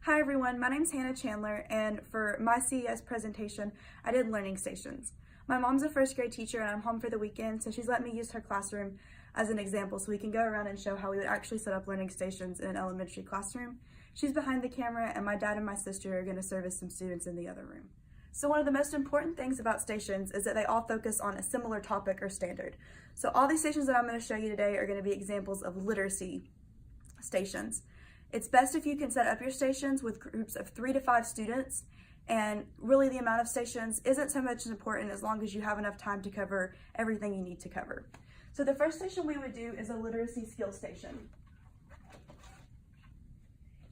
Hi everyone, my name's Hannah Chandler, and for my CES presentation, I did learning stations. My mom's a first grade teacher and I'm home for the weekend, so she's let me use her classroom as an example so we can go around and show how we would actually set up learning stations in an elementary classroom. She's behind the camera and my dad and my sister are going to service some students in the other room. So one of the most important things about stations is that they all focus on a similar topic or standard. So all these stations that I'm going to show you today are going to be examples of literacy stations. It's best if you can set up your stations with groups of 3 to 5 students, and really the amount of stations isn't so much important as long as you have enough time to cover everything you need to cover. So the first station we would do is a literacy skill station.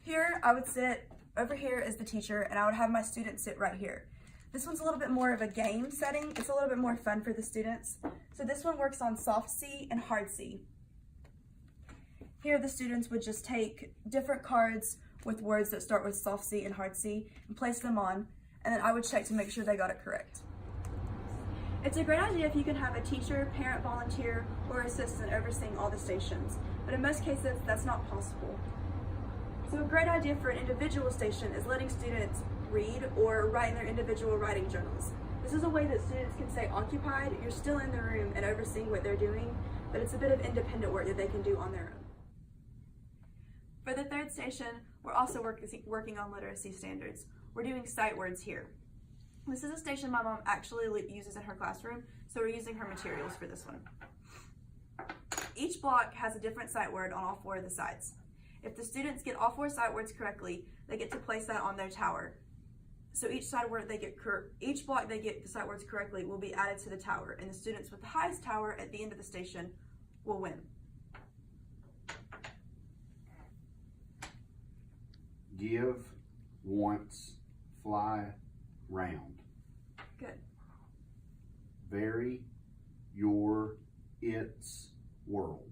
Here I would sit, over here is the teacher, and I would have my students sit right here. This one's a little bit more of a game setting. It's a little bit more fun for the students. So this one works on soft C and hard C. Here the students would just take different cards with words that start with soft C and hard C and place them on, and then I would check to make sure they got it correct. It's a great idea if you can have a teacher, parent volunteer, or assistant overseeing all the stations, but in most cases that's not possible. So a great idea for an individual station is letting students read or write in their individual writing journals. This is a way that students can stay occupied. You're still in the room and overseeing what they're doing, but it's a bit of independent work that they can do on their own. For the third station, we're also working on literacy standards. We're doing sight words here. This is a station my mom actually uses in her classroom, so we're using her materials for this one. Each block has a different sight word on all 4 of the sides. If the students get all 4 sight words correctly, they get to place that on their tower. So each block they get the sight words correctly will be added to the tower, and the students with the highest tower at the end of the station will win. Give, once, fly, round. Good. Vary, your, its, world.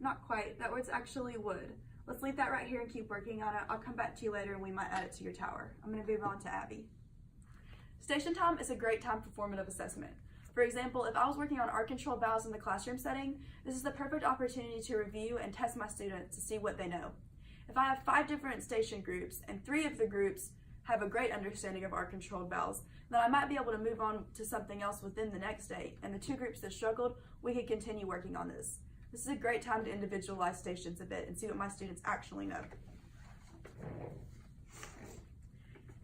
Not quite. That word's actually would. Let's leave that right here and keep working on it. I'll come back to you later and we might add it to your tower. I'm going to move on to Abby. Station time is a great time for formative assessment. For example, if I was working on art-controlled vowels in the classroom setting, this is the perfect opportunity to review and test my students to see what they know. If I have 5 different station groups and 3 of the groups have a great understanding of art-controlled vowels, then I might be able to move on to something else within the next day, and the 2 groups that struggled, we could continue working on this. This is a great time to individualize stations a bit and see what my students actually know.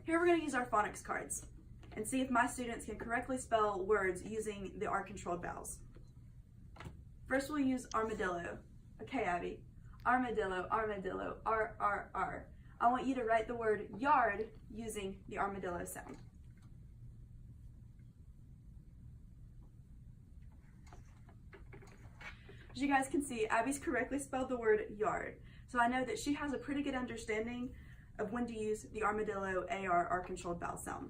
Here we're going to use our phonics cards and see if my students can correctly spell words using the art-controlled vowels. First we'll use armadillo. Okay, Abby. Armadillo, armadillo, R, R, R. I want you to write the word yard using the armadillo sound. As you guys can see, Abby's correctly spelled the word yard. So I know that she has a pretty good understanding of when to use the armadillo AR art-controlled vowel sound.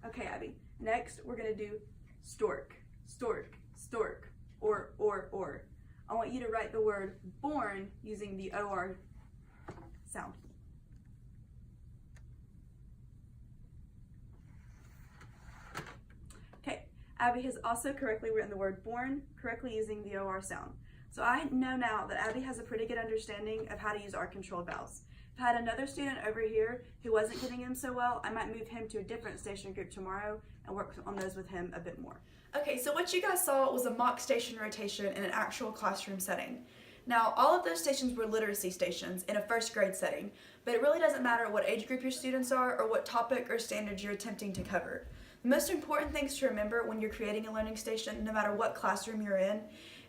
Okay, Abby. Next, we're going to do stork, stork, stork, or. I want you to write the word born using the OR sound. Okay, Abby has also correctly written the word born, correctly using the OR sound. So I know now that Abby has a pretty good understanding of how to use art-controlled vowels. If I had another student over here who wasn't getting them so well, I might move him to a different station group tomorrow and work on those with him a bit more. Okay, so what you guys saw was a mock station rotation in an actual classroom setting. Now, all of those stations were literacy stations in a first grade setting, but it really doesn't matter what age group your students are or what topic or standards you're attempting to cover. The most important things to remember when you're creating a learning station, no matter what classroom you're in,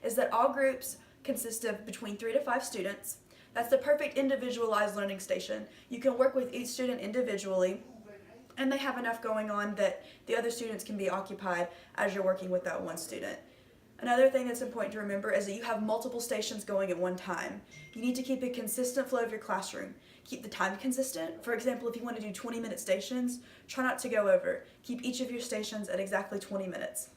is that all groups consist of between 3 to 5 students. That's the perfect individualized learning station. You can work with each student individually, and they have enough going on that the other students can be occupied as you're working with that one student. Another thing that's important to remember is that you have multiple stations going at one time. You need to keep a consistent flow of your classroom. Keep the time consistent. For example, if you want to do 20-minute stations, try not to go over. Keep each of your stations at exactly 20 minutes.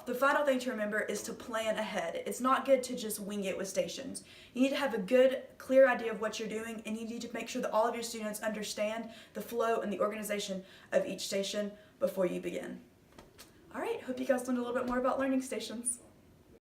The final thing to remember is to plan ahead. It's not good to just wing it with stations. You need to have a good, clear idea of what you're doing, and you need to make sure that all of your students understand the flow and the organization of each station before you begin. All right, hope you guys learned a little bit more about learning stations.